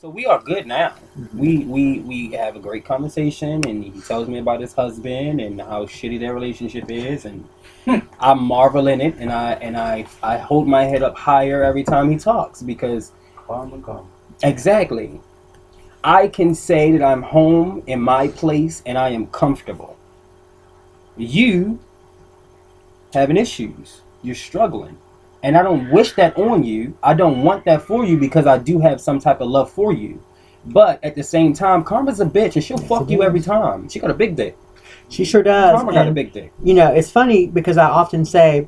So we are good now. We have a great conversation, and he tells me about his husband and how shitty their relationship is, and I marvel in it, and I hold my head up higher every time he talks because exactly, I can say that I'm home in my place and I am comfortable. You having issues, you're struggling. And I don't wish that on you. I don't want that for you because I do have some type of love for you. But at the same time, Karma's a bitch and she'll fuck you every time. She got a big dick. She sure does. Karma got a big dick. You know, it's funny because I often say,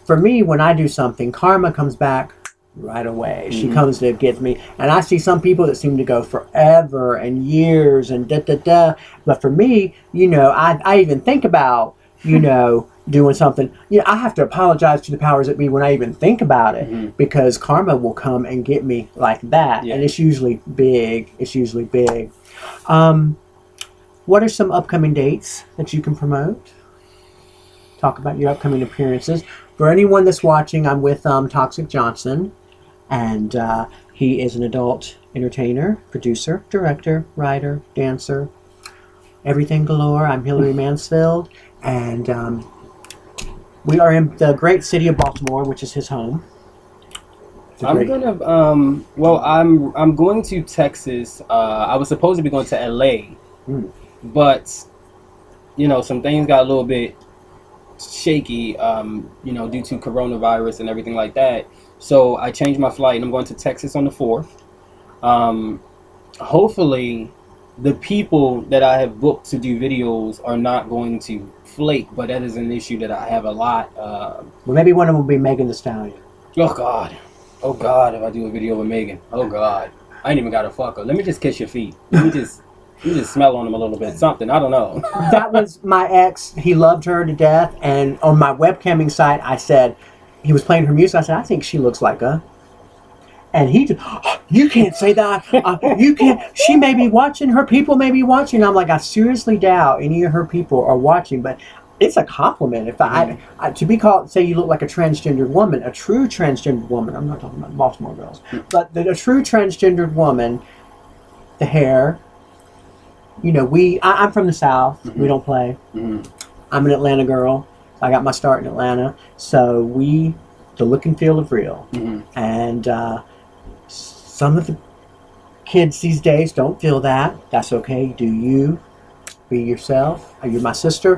for me, when I do something, Karma comes back right away. She comes to get me. And I see some people that seem to go forever and years and da-da-da. But for me, you know, I even think about, you know, doing something. You know, I have to apologize to the powers that be when I even think about it because Karma will come and get me like that. Yeah. And it's usually big. It's usually big. What are some upcoming dates that you can promote? Talk about your upcoming appearances. For anyone that's watching, I'm with Toxik Johnson, and he is an adult entertainer, producer, director, writer, dancer, everything galore. I'm Hillary Mansfield, and we are in the great city of Baltimore, which is his home. I'm going to Texas. I was supposed to be going to LA, but you know, some things got a little bit shaky, you know, due to coronavirus and everything like that. So I changed my flight and I'm going to Texas on the 4th. Hopefully the people that I have booked to do videos are not going to flake, but that is an issue that I have a lot. Well, maybe one of them will be Megan Thee Stallion. Oh God, if I do a video with Megan, oh God, I ain't even gotta fuck her. Let me just kiss your feet. You just smell on them a little bit, something, I don't know. That was my ex. He loved her to death, and on my webcamming site I said, he was playing her music, I said, I think she looks like a, and he just, oh, you can't say that, you can't, she may be watching, her people may be watching. I'm like, I seriously doubt any of her people are watching, but it's a compliment. If I to be called, say you look like a transgendered woman, a true transgendered woman, I'm not talking about Baltimore girls, but a true transgendered woman, the hair, you know, I'm from the South. We don't play. I'm an Atlanta girl. I got my start in Atlanta. So the look and feel of real. And some of the kids these days don't feel that. That's okay. Do you. Be yourself. You're my sister.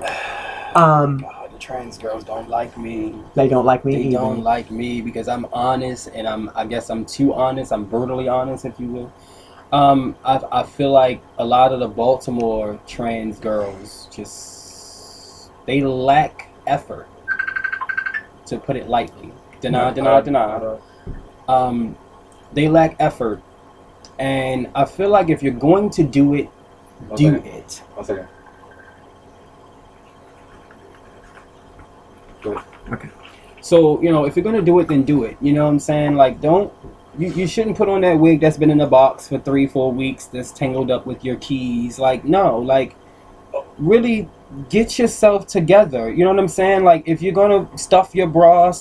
God, the trans girls don't like me. They don't like me They don't like me because I'm honest, and I guess I'm too honest. I'm brutally honest, if you will. I feel like a lot of the Baltimore trans girls they lack effort, to put it lightly. Deny. They lack effort, and I feel like if you're going to do it, do it. One second. Okay. So, you know, if you're gonna do it, then do it. You know what I'm saying? Like, you shouldn't put on that wig that's been in the box for 3-4 weeks that's tangled up with your keys. Like, no, like, really get yourself together. You know what I'm saying? Like, if you're gonna stuff your bra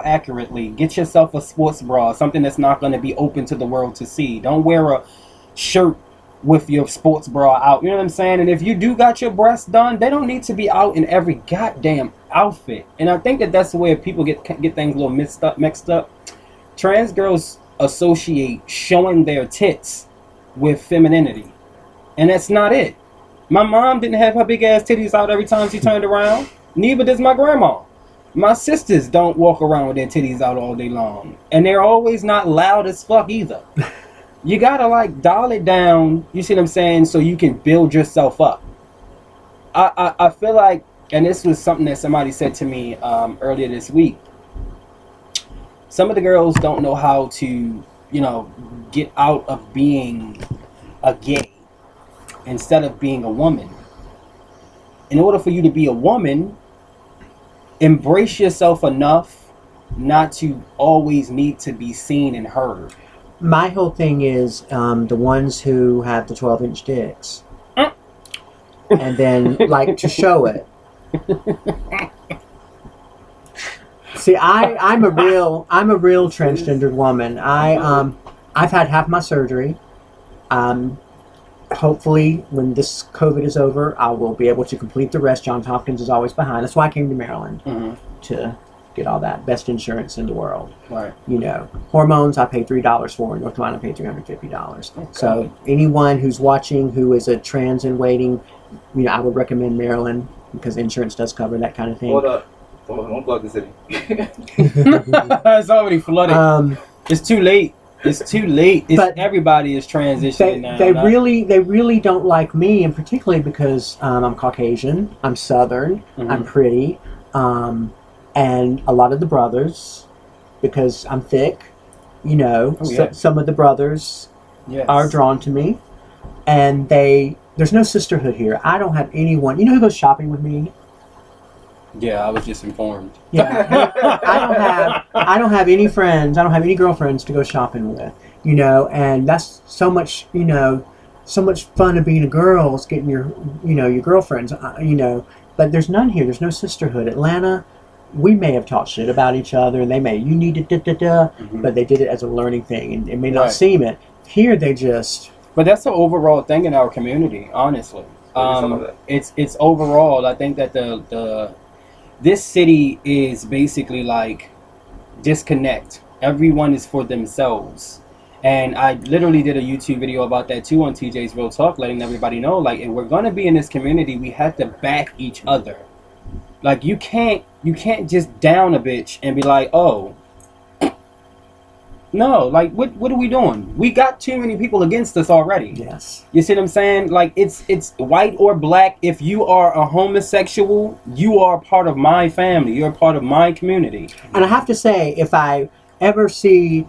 accurately. Get yourself a sports bra, something that's not gonna be open to the world to see. Don't wear a shirt with your sports bra out. You know what I'm saying? And if you do got your breasts done, they don't need to be out in every goddamn outfit. And I think that's the way people get things a little mixed up. Trans girls associate showing their tits with femininity, and that's not it. My mom didn't have her big ass titties out every time she turned around. Neither does my grandma. My sisters don't walk around with their titties out all day long, and they're always not loud as fuck either. You gotta like dial it down, you see what I'm saying, so you can build yourself up. I feel like, and this was something that somebody said to me earlier this week, some of the girls don't know how to, you know, get out of being a gay instead of being a woman. In order for you to be a woman, embrace yourself enough not to always need to be seen and heard. My whole thing is the ones who have the 12-inch dicks and then like to show it. See, I'm a real transgendered woman. I I've had half my surgery. Hopefully, when this COVID is over, I will be able to complete the rest. Johns Hopkins is always behind. That's why I came to Maryland, to get all that best insurance in the world. Right. You know, hormones I paid $3 for. In North Carolina, I paid $350. Okay. So anyone who's watching who is a trans in waiting, you know, I would recommend Maryland because insurance does cover that kind of thing. Hold up. Don't plug the city. It's already flooded. It's too late. It's too late. But everybody is transitioning now. They really don't like me, and particularly because I'm Caucasian, I'm Southern, I'm pretty, and a lot of the brothers, because I'm thick, you know, some of the brothers are drawn to me, and there's no sisterhood here. I don't have anyone. You know who goes shopping with me? Yeah, I was just informed. Yeah, I don't have any friends. I don't have any girlfriends to go shopping with. You know, and that's so much. You know, so much fun of being a girl is getting your, you know, your girlfriends. You know, but there's none here. There's no sisterhood. Atlanta, we may have talked shit about each other, and they may you need to but they did it as a learning thing, and it may not seem it. Here, they just. But that's the overall thing in our community, honestly. It's overall. I think that this city is basically like disconnect. Everyone is for themselves. And I literally did a YouTube video about that too on TJ's Real Talk, letting everybody know, like, if we're gonna be in this community, we have to back each other. Like, you can't just down a bitch and be like, oh, no, like, what are we doing? We got too many people against us already. Yes. You see what I'm saying? Like, it's white or black. If you are a homosexual, you are part of my family. You're a part of my community. And I have to say, if I ever see,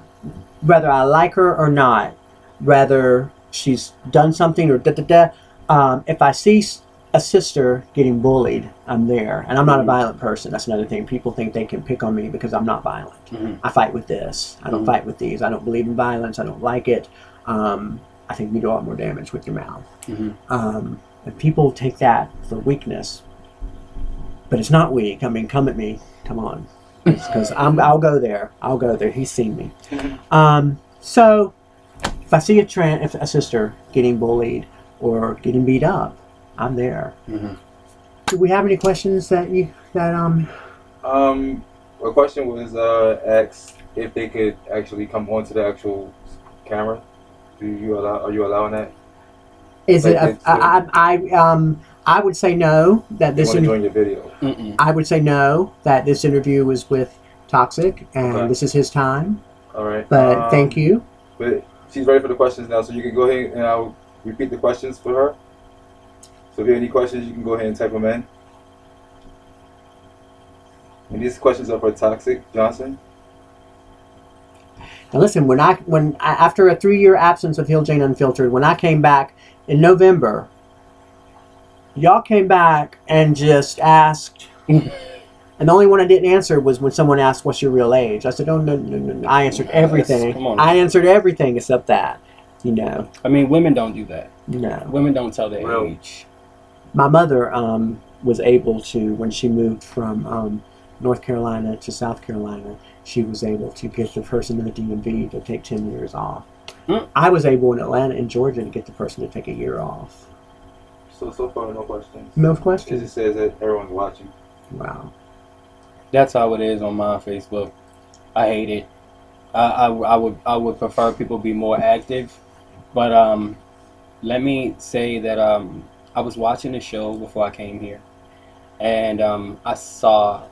whether I like her or not, whether she's done something or if I see a sister getting bullied, I'm there. And I'm not a violent person. That's another thing. People think they can pick on me because I'm not violent. I fight with this. I don't fight with these. I don't believe in violence. I don't like it. I think you do a lot more damage with your mouth. And people take that for weakness. But it's not weak. I mean, come at me. Come on. Because I'll go there. I'll go there. He's seen me. So if I see a sister getting bullied or getting beat up, I'm there. Do we have any questions that a question was asked if they could actually come onto the actual camera. Are you allowing that? Is it? I would say no. That this. Want to join your video? I would say no. That this interview was with Toxik, and this is his time. All right. But thank you. But she's ready for the questions now, so you can go ahead and I'll repeat the questions for her. So if you have any questions, you can go ahead and type them in. And these questions are for Toxik Johnson. Now listen, when after a 3-year absence of HILLJAYNE Unfiltered, when I came back in November, y'all came back and just asked, and the only one I didn't answer was when someone asked, "What's your real age?" I said, "Oh no." I answered everything. Come on. I answered everything except that. You know. I mean, women don't do that. No. Women don't tell their age. My mother was able to, when she moved from North Carolina to South Carolina, she was able to get the person in the DMV to take 10 years off. I was able in Atlanta and Georgia to get the person to take a year off. So far, no questions. No questions? It just says that everyone's watching. Wow. That's how it is on my Facebook. I hate it. I would prefer people be more active, but let me say that I was watching the show before I came here, and I saw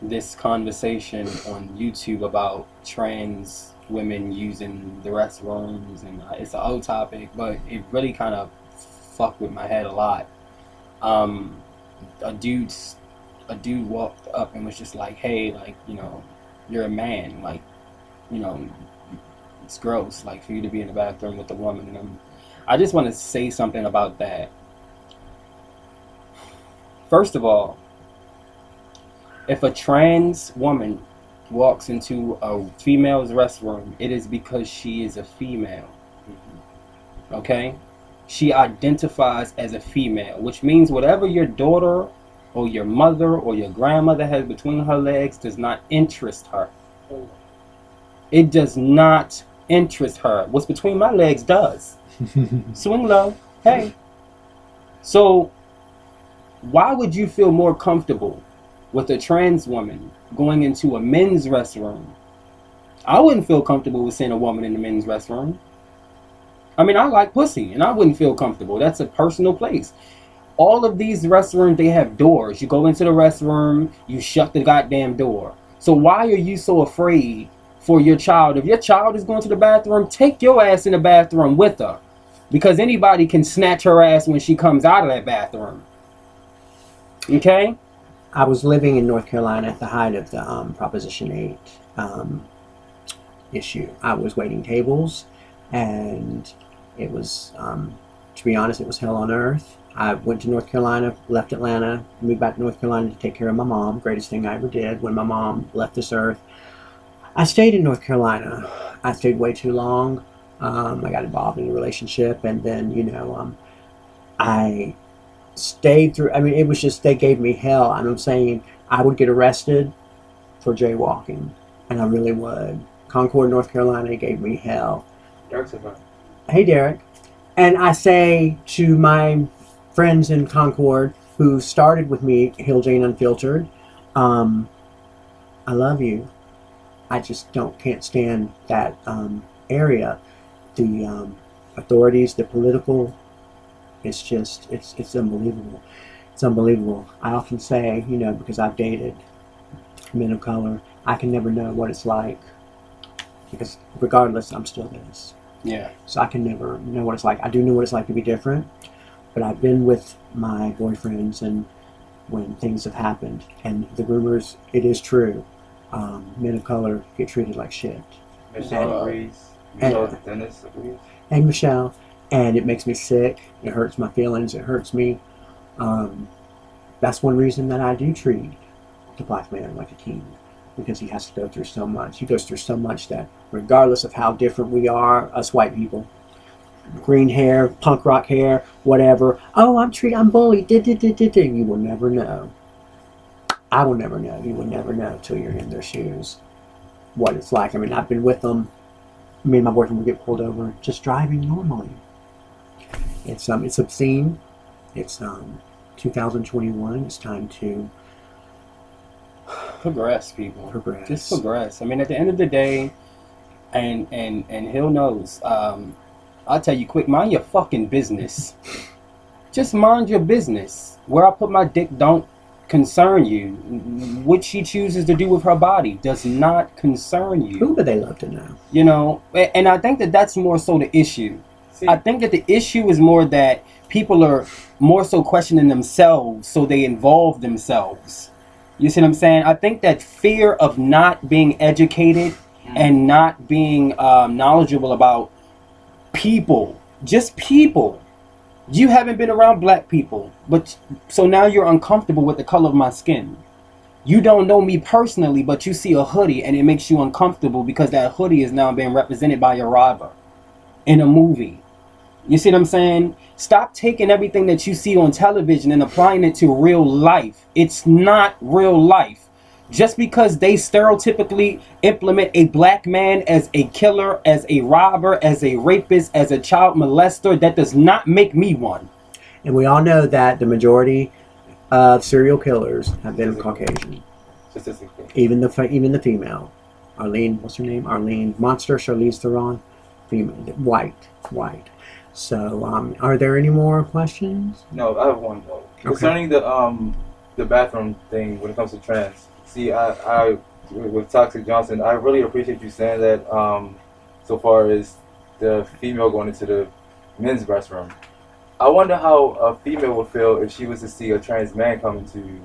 this conversation on YouTube about trans women using the restrooms, and it's an old topic, but it really kind of fucked with my head a lot. A dude walked up and was just like, "Hey, like, you know, you're a man, like, you know, it's gross, like, for you to be in the bathroom with a woman." And I just want to say something about that. First of all, if a trans woman walks into a female's restroom, it is because she is a female. Okay? She identifies as a female, which means whatever your daughter or your mother or your grandmother has between her legs does not interest her. It does not interest her. What's between my legs does. Swing low. Hey. So, why would you feel more comfortable with a trans woman going into a men's restroom? I wouldn't feel comfortable with seeing a woman in the men's restroom. I mean, I like pussy, and I wouldn't feel comfortable. That's a personal place. All of these restrooms, they have doors. You go into the restroom, you shut the goddamn door. So why are you so afraid for your child? If your child is going to the bathroom, take your ass in the bathroom with her. Because anybody can snatch her ass when she comes out of that bathroom. Okay? I was living in North Carolina at the height of the Proposition 8 issue. I was waiting tables, and it was, to be honest, it was hell on earth. I went to North Carolina, left Atlanta, moved back to North Carolina to take care of my mom. Greatest thing I ever did when my mom left this earth. I stayed in North Carolina. I stayed way too long. I got involved in a relationship, and then, you know, I stayed through. I mean, it was just, they gave me hell. And I'm saying I would get arrested for jaywalking, and I really would. Concord, North Carolina gave me hell. Hey, Derek. And I say to my friends in Concord who started with me, HILLJAYNE Unfiltered, I love you. I just can't stand that area. The authorities, the political, it's just, it's unbelievable. It's unbelievable. I often say, you know, because I've dated men of color, I can never know what it's like. Because regardless, I'm still this. Yeah. So I can never know what it's like. I do know what it's like to be different, but I've been with my boyfriends, and when things have happened, and the rumors, it is true, men of color get treated like shit. Michelle agrees. Michelle Dennis agrees. And Michelle, and it makes me sick. It hurts my feelings. It hurts me. That's one reason that I do treat the black man like a king, because he has to go through so much. He goes through so much that regardless of how different we are, us white people, green hair, punk rock hair, whatever, oh, I'm bullied, you will never know. I will never know. You will never know until you're in their shoes what it's like. I mean, I've been with them. Me and my boyfriend would get pulled over just driving normally. It's obscene. It's 2021. It's time to progress, people. Progress. Just progress. I mean, at the end of the day, and Hill knows. I'll tell you quick, mind your fucking business. Just mind your business. Where I put my dick don't concern you. What she chooses to do with her body does not concern you. Who would they love to know? You know, and I think that that's more so the issue. See, I think that the issue is more that people are more so questioning themselves, so they involve themselves. You see what I'm saying? I think that fear of not being educated and not being knowledgeable about people, just people. You haven't been around black people, but so now you're uncomfortable with the color of my skin. You don't know me personally, but you see a hoodie and it makes you uncomfortable because that hoodie is now being represented by a robber in a movie. You see what I'm saying? Stop taking everything that you see on television and applying it to real life. It's not real life. Just because they stereotypically implement a black man as a killer, as a robber, as a rapist, as a child molester, that does not make me one. And we all know that the majority of serial killers have been Caucasian. Even the female. Arlene, what's her name? Arlene Monster, Charlize Theron. Female, white. So, are there any more questions? No, I have one though. Okay. Concerning the bathroom thing when it comes to trans. See, I with Toxik Johnson, I really appreciate you saying that. So far as the female going into the men's restroom, I wonder how a female would feel if she was to see a trans man come into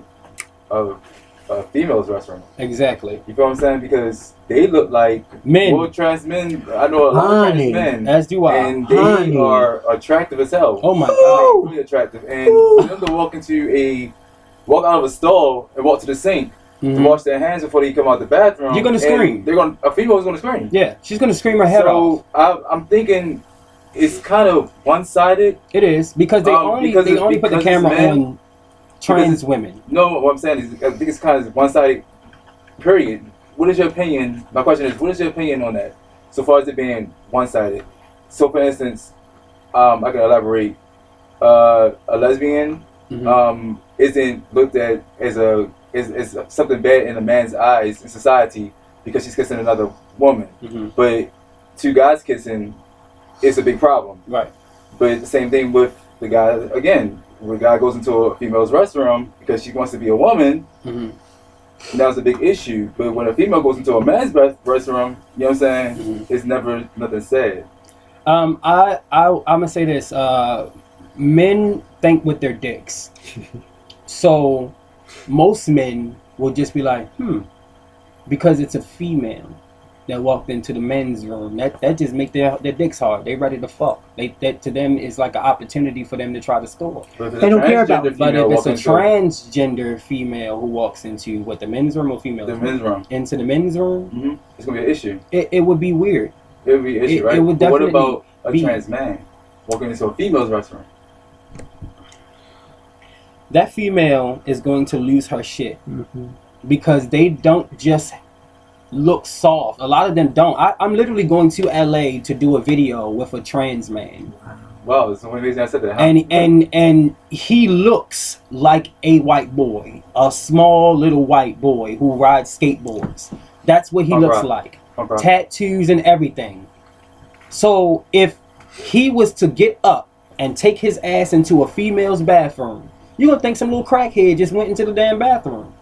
a female's restroom. Exactly. You feel what I'm saying? Because they look like men. Well, trans men. I know a lot of trans men, as do I, and they are attractive as hell. Oh my god, really attractive. And for them to walk out of a stall and walk to the sink. To wash their hands before they come out the bathroom. You're gonna scream. A female is gonna scream. Yeah, she's gonna scream her head off. So I'm thinking it's kind of one-sided. It is because they only put the camera on trans women. No, what I'm saying is I think it's kind of one-sided. Period. What is your opinion? My question is, what is your opinion on that? so far as it being one-sided. So, for instance, I can elaborate. A lesbian isn't looked at as as something bad in a man's eyes in society because she's kissing another woman. But two guys kissing is a big problem. Right. But the same thing with the guy, again, when a guy goes into a female's restroom because she wants to be a woman, now it's a big issue. But when a female goes into a man's restroom, you know what I'm saying, it's never nothing said. I'm gonna say this. Men think with their dicks. So most men will just be like, because it's a female that walked into the men's room. That just make their dicks hard. They ready to fuck. That to them is like an opportunity for them to try to score. They don't care about it. But if it's a transgender female who walks into what, the men's room or female? The men's room. Into the men's room, it's gonna be an issue. It would be weird. It would be an issue, right? It would but what definitely about a trans man walking into a female's restroom? That female is going to lose her shit because they don't just look soft. A lot of them don't. I'm literally going to LA to do a video with a trans man. Wow, that's the only reason I said that. Huh? And he looks like a white boy, a small little white boy who rides skateboards. That's what he looks like. Tattoos and everything. So if he was to get up and take his ass into a female's bathroom, you're gonna think some little crackhead just went into the damn bathroom.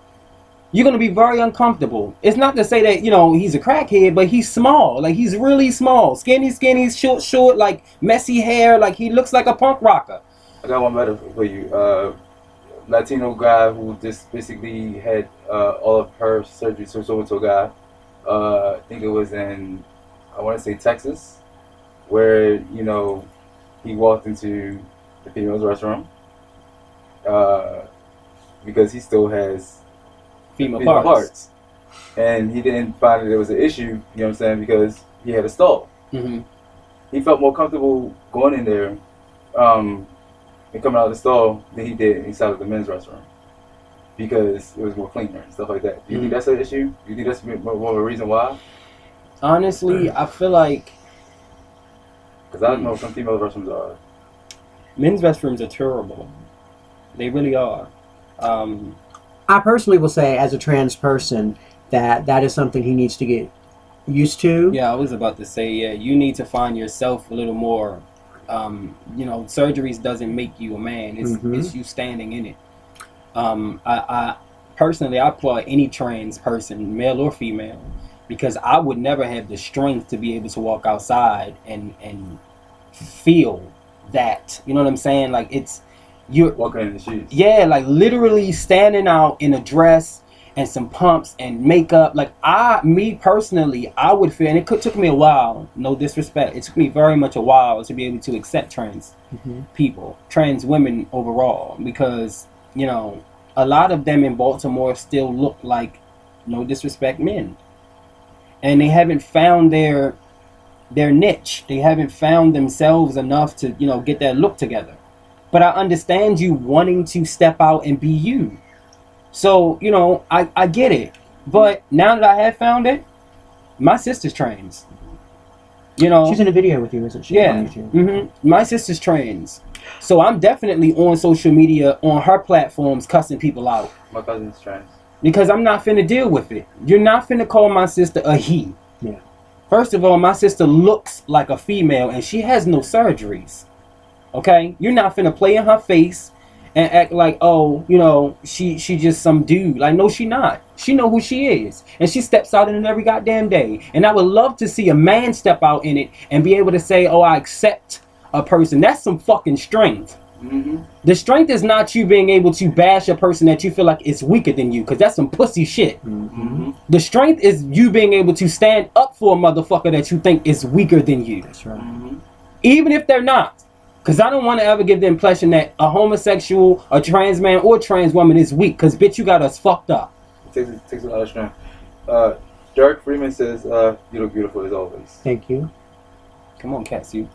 You're gonna be very uncomfortable. It's not to say that, you know, he's a crackhead, but he's small. Like, he's really small. Skinny, short, like messy hair. Like, he looks like a punk rocker. I got one better for you. Latino guy who just basically had all of her surgery switched over to a guy. I think it was in, I want to say Texas, where, you know, he walked into the female's restroom because he still has female parts. And he didn't find that it was an issue, you know what I'm saying, because he had a stall. He felt more comfortable going in there and coming out of the stall than he did inside of the men's restroom because it was more cleaner and stuff like that. Do you think that's an issue? Do you think that's more of a reason why? Honestly, I feel like, because I know some female restrooms are. Men's restrooms are terrible. They really are. I personally will say, as a trans person, that is something he needs to get used to. Yeah, I was about to say, yeah, you need to find yourself a little more. You know, surgeries doesn't make you a man. It's you standing in it. I personally, I applaud any trans person, male or female, because I would never have the strength to be able to walk outside and feel that. You know what I'm saying? Like, it's you're walking in the shoes. Yeah, like literally standing out in a dress and some pumps and makeup. Like, me personally, I would feel, and it took me a while, no disrespect, it took me very much a while to be able to accept trans people, trans women overall, because, you know, a lot of them in Baltimore still look like, no disrespect, men. And they haven't found their niche. They haven't found themselves enough to, you know, get that look together. But I understand you wanting to step out and be you. So, you know, I get it. But now that I have found it, my sister's trans. You know, she's in a video with you, isn't she? Yeah. My sister's trans. So I'm definitely on social media, on her platforms, cussing people out. My cousin's trans. Because I'm not finna deal with it. You're not finna call my sister a he. Yeah. First of all, my sister looks like a female and she has no surgeries. Okay? You're not finna play in her face and act like, oh, you know, she just some dude. Like, no, she not. She know who she is. And she steps out in it every goddamn day. And I would love to see a man step out in it and be able to say, oh, I accept a person. That's some fucking strength. The strength is not you being able to bash a person that you feel like is weaker than you, because that's some pussy shit. The strength is you being able to stand up for a motherfucker that you think is weaker than you. That's right. Even if they're not. Because I don't want to ever give the impression that a homosexual, a trans man, or trans woman is weak. Because, bitch, you got us fucked up. It takes a lot of strength. Derek Freeman says, you look beautiful as always. Thank you. Come on, Cats, you.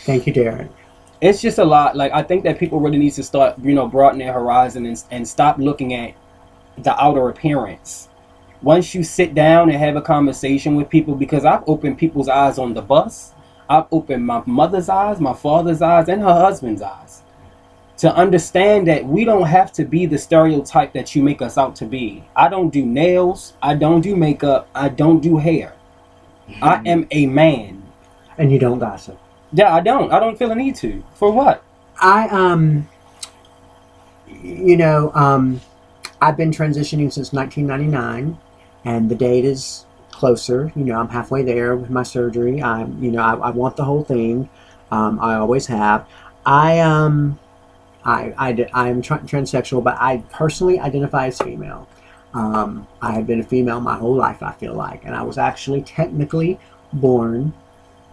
Thank you, Darren. It's just a lot. Like, I think that people really need to start, you know, broaden their horizon and stop looking at the outer appearance. once you sit down and have a conversation with people, because I've opened people's eyes on the bus, I've opened my mother's eyes, my father's eyes, and her husband's eyes, to understand that we don't have to be the stereotype that you make us out to be. I don't do nails, I don't do makeup, I don't do hair. I am a man. And you don't gossip. Yeah, I don't feel a need to. For what? I've been transitioning since 1999, and the date is closer. I'm halfway there with my surgery. I want the whole thing. I always have. I am transsexual, but I personally identify as female. I have been a female my whole life, I feel like, and I was actually technically born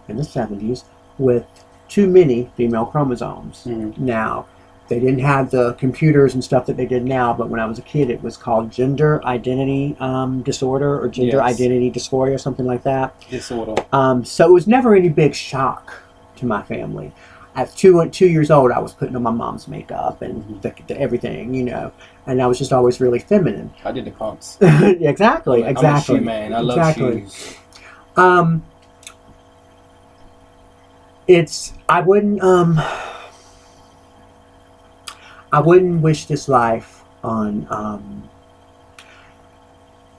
in the 70s with too many female chromosomes. Now, they didn't have the computers and stuff that they did now, but when I was a kid, it was called gender identity disorder or gender identity dysphoria, something like that. Disorder. So it was never any big shock to my family. At 2 years old, I was putting on my mom's makeup and the everything, and I was just always really feminine. I did the pumps. Exactly. I'm a shoe man. I love shoes. I wouldn't wish this life on.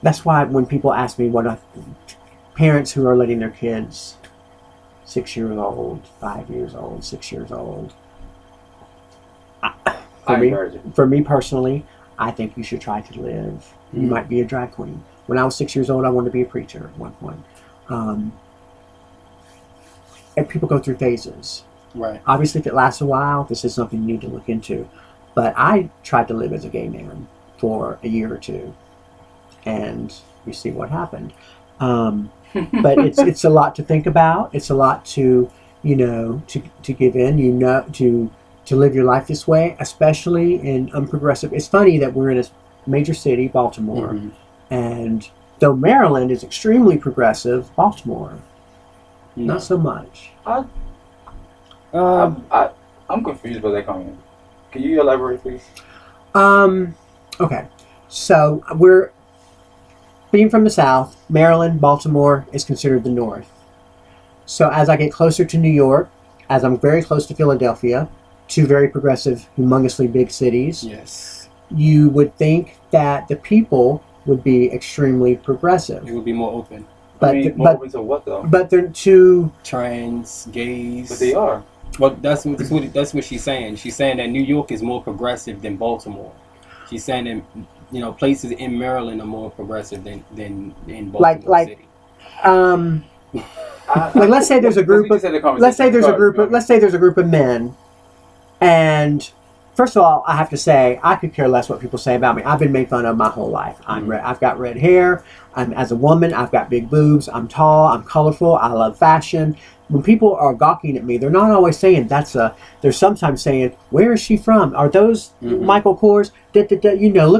That's why when people ask me parents who are letting their kids 6 years old, 5 years old, 6 years old. For me personally, I think you should try to live. You might be a drag queen. When I was 6 years old, I wanted to be a preacher at one point. And people go through phases. Right. Obviously, if it lasts a while, this is something you need to look into. But I tried to live as a gay man for a year or two, and you see what happened. But it's a lot to think about. It's a lot to to give in. To live your life this way, especially in unprogressive. It's funny that we're in a major city, Baltimore, and though Maryland is extremely progressive, Baltimore, not so much. I'm confused by that comment. Can you elaborate, please? Okay. So we're being from the South. Maryland, Baltimore is considered the North. So as I get closer to New York, as I'm very close to Philadelphia, two very progressive, humongously big cities. Yes. You would think that the people would be extremely progressive. It would be more open. But more open to what though? But they're too trans, gays. But they are. Well, that's what she's saying. She's saying that New York is more progressive than Baltimore. She's saying that places in Maryland are more progressive than in Baltimore City. Let's say there's a group of men, and first of all, I have to say I could care less what people say about me. I've been made fun of my whole life. I've got red hair. As a woman, I've got big boobs. I'm tall. I'm colorful. I love fashion. When people are gawking at me, they're not always saying they're sometimes saying, where is she from? Are those Michael Kors? Look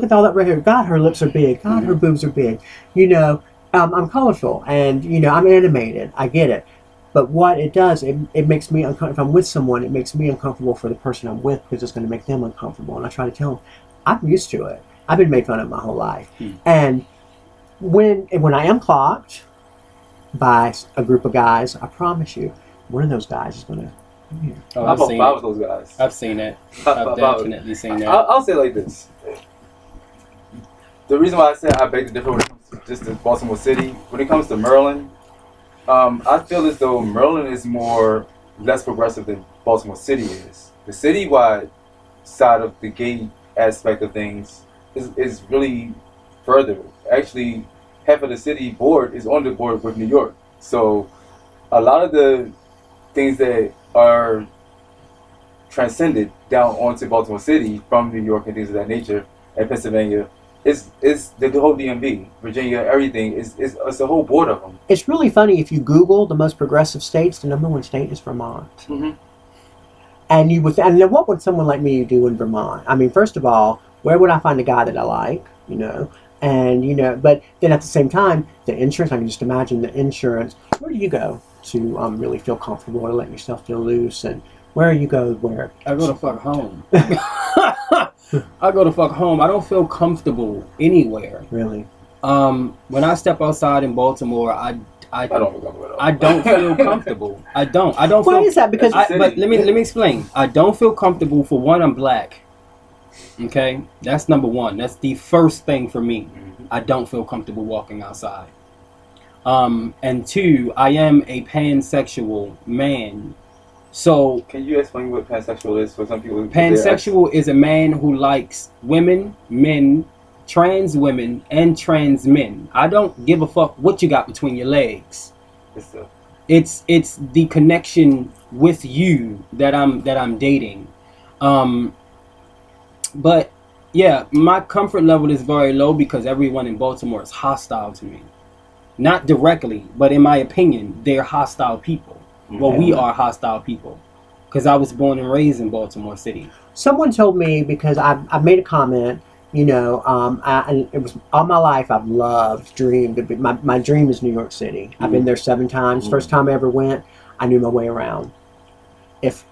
at all that red hair. God, her lips are big. God, her boobs are big. I'm colorful and, I'm animated. I get it. But what it does, it makes me uncomfortable. If I'm with someone, it makes me uncomfortable for the person I'm with because it's going to make them uncomfortable. And I try to tell them, I'm used to it. I've been made fun of my whole life. And when I am clocked by a group of guys, I promise you, one of those guys is going to come here. I've seen five of those guys. I've seen it. I've definitely seen that. I'll say it like this. The reason why I said I beg to differ when it comes to just the Baltimore City, when it comes to Maryland, I feel as though Maryland is less progressive than Baltimore City is. The citywide side of the gay aspect of things is really further. Actually, half of the city board is on the board with New York. So a lot of the things that are transcended down onto Baltimore City from New York and things of that nature and Pennsylvania is the whole DMV, Virginia, everything is it's a whole board of them. It's really funny if you Google the most progressive states, the number one state is Vermont. And what would someone like me do in Vermont? I mean, first of all, where would I find a guy that I like? And but then at the same time, the insurance. I can just imagine the insurance. Where do you go to really feel comfortable or let yourself feel loose? And where you go? Where I go to fuck home. I go to fuck home. I don't feel comfortable anywhere. Really? When I step outside in Baltimore, I don't feel comfortable at all. I don't feel comfortable. I don't feel. Why is that? Because But let me explain. I don't feel comfortable. For one, I'm black. Okay, that's number one. That's the first thing for me. I don't feel comfortable walking outside. And two, I am a pansexual man. So can you explain what pansexual is for some people? Pansexual is a man who likes women, men, trans women, and trans men. I don't give a fuck what you got between your legs. It's the connection with you that I'm dating. But yeah, my comfort level is very low because everyone in Baltimore is hostile to me. Not directly, but in my opinion, they're hostile people. Well, we are hostile people because I was born and raised in Baltimore City. Someone told me, because I made a comment, you know, and it was all my life I've loved, dreamed. My dream is New York City. I've been there 7 times. First time I ever went, I knew my way around. If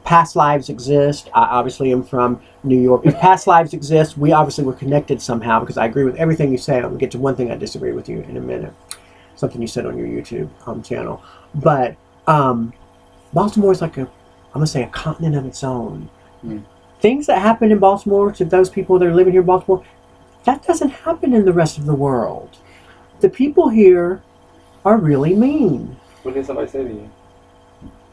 past lives exist, I obviously am from New York. If past lives exist, we obviously were connected somehow, because I agree with everything you say. I'm going to get to one thing I disagree with you in a minute. Something you said on your YouTube channel. But Baltimore is like I'm going to say, a continent of its own. Things that happen in Baltimore to those people that are living here in Baltimore, that doesn't happen in the rest of the world. The people here are really mean. What did somebody say to you?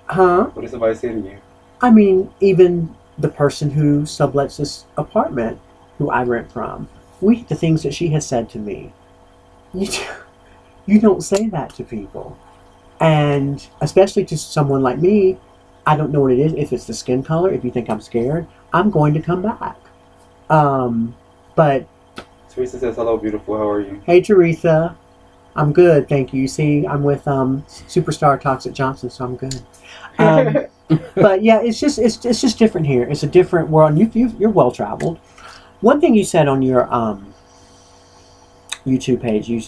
Huh? What did somebody say to you? I mean, even the person who sublets this apartment, who I rent from, the things that she has said to me, you don't say that to people. And especially to someone like me, I don't know what it is. If it's the skin color, if you think I'm scared, I'm going to come back. But Teresa says, hello, beautiful. How are you? Hey, Teresa. I'm good, thank you. See, I'm with superstar Toxik Johnson, so I'm good. But yeah, it's just different here. It's a different world. You're well traveled. One thing you said on your YouTube page, your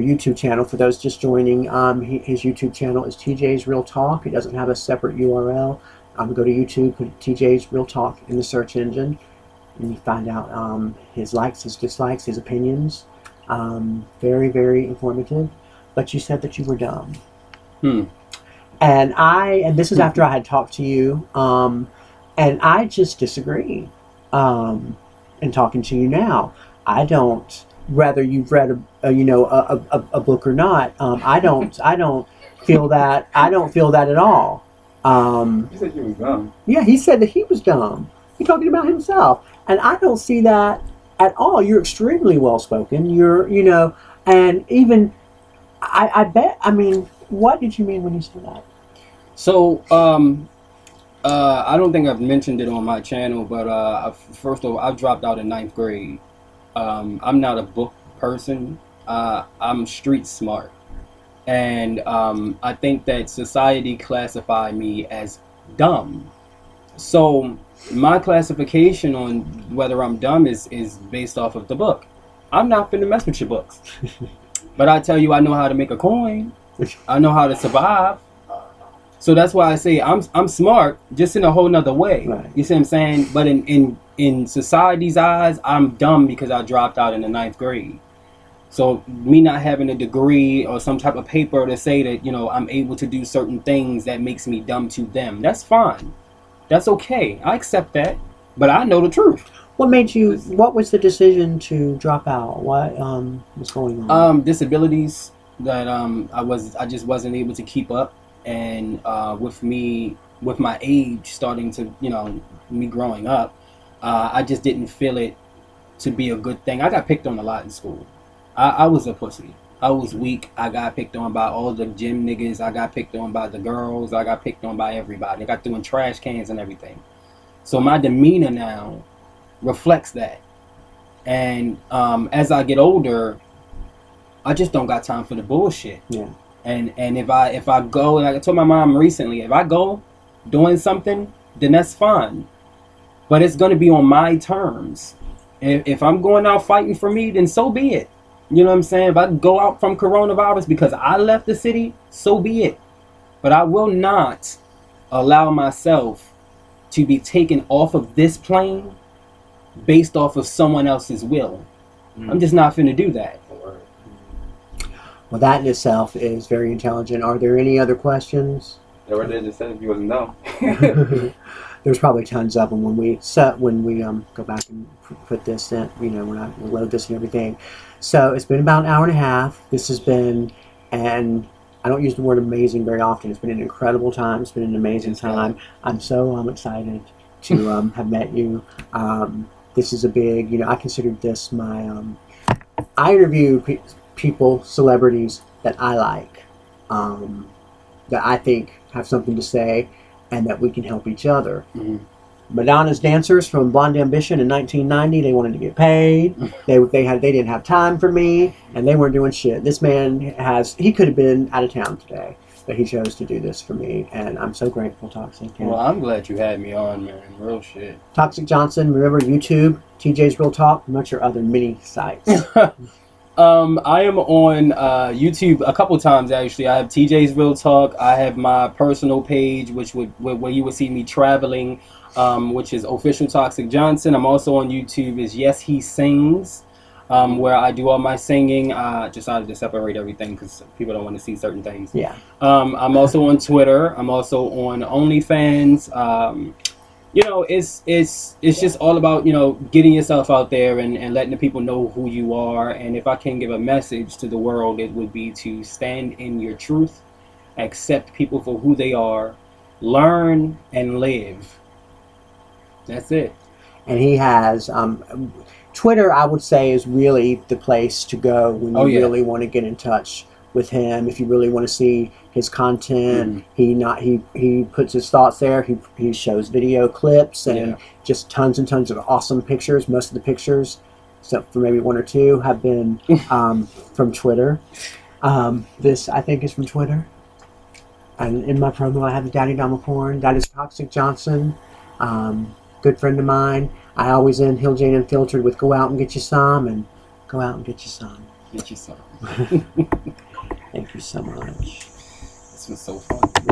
YouTube channel, for those just joining, his YouTube channel is TJ's Real Talk. He doesn't have a separate URL. Go to YouTube, put TJ's Real Talk in the search engine, and you find out his likes, his dislikes, his opinions. Very, very informative. But you said that you were dumb. And this is after I had talked to you, and I just disagree. And talking to you now, I don't. Whether you've read a book or not, I don't feel that. I don't feel that at all. You said you was dumb. Yeah, he said that he was dumb. He's talking about himself, and I don't see that at all. You're extremely well spoken. And even I bet. I mean, what did you mean when you said that? So, I don't think I've mentioned it on my channel, but first of all, I dropped out in 9th grade. I'm not a book person. I'm street smart, and I think that society classified me as dumb. So my classification on whether I'm dumb is based off of the book. I'm not finna mess with your books, but I tell you, I know how to make a coin. I know how to survive. So that's why I say I'm smart, just in a whole nother way. Right. You see what I'm saying? But in society's eyes, I'm dumb because I dropped out in the 9th grade. So me not having a degree or some type of paper to say that, I'm able to do certain things that makes me dumb to them, that's fine. That's okay. I accept that. But I know the truth. What was the decision to drop out? What was going on? Disabilities that I just wasn't able to keep up. And with my age starting to, me growing up, I just didn't feel it to be a good thing. I got picked on a lot in school. I was a pussy. I was weak. I got picked on by all the gym niggas. I got picked on by the girls. I got picked on by everybody. I got thrown in trash cans and everything. So my demeanor now reflects that. And as I get older, I just don't got time for the bullshit. Yeah. And if I go, like I told my mom recently, if I go doing something, then that's fine. But it's going to be on my terms. If I'm going out fighting for me, then so be it. You know what I'm saying? If I go out from coronavirus because I left the city, so be it. But I will not allow myself to be taken off of this plane based off of someone else's will. I'm just not finna do that. Well, that in itself is very intelligent. Are there any other questions? Yeah, right there just said if you wasn't know. There's probably tons of them when we go back and put this in, when I load this and everything. So it's been about an hour and a half. This has been, and I don't use the word amazing very often. It's been an incredible time. It's been an amazing time. I'm so excited to have met you. This is a big, I considered this my, I interview people, celebrities that I like, that I think have something to say, and that we can help each other. Mm-hmm. Madonna's dancers from Blonde Ambition in 1990, they wanted to get paid. They didn't have time for me, and they weren't doing shit. This man he could have been out of town today, but he chose to do this for me, and I'm so grateful, Toxik. Well, I'm glad you had me on, man. Real shit. Toxik Johnson, remember YouTube, TJ's Real Talk, much your other mini sites. I am on YouTube a couple times actually. I have TJ's Real Talk. I have my personal page, where you would see me traveling, which is official Toxik Johnson. I'm also on YouTube is Yes He Sings, where I do all my singing. Decided to separate everything because people don't want to see certain things. Yeah. I'm also on Twitter. I'm also on OnlyFans. It's just all about, getting yourself out there and letting the people know who you are. And if I can give a message to the world, it would be to stand in your truth, accept people for who they are, learn and live. That's it. And he has, Twitter, I would say, is really the place to go when you really want to get in touch with him. If you really want to see his content, he puts his thoughts there. He shows video clips and just tons and tons of awesome pictures. Most of the pictures, except for maybe one or two, have been from Twitter. This, I think, is from Twitter. And in my promo, I have the Daddy Dama Porn. That is Toxik Johnson, good friend of mine. I always end HILLJAYNE Unfiltered with "Go out and get you some," and go out and get you some. Get you some. Thank you so much. This was so fun.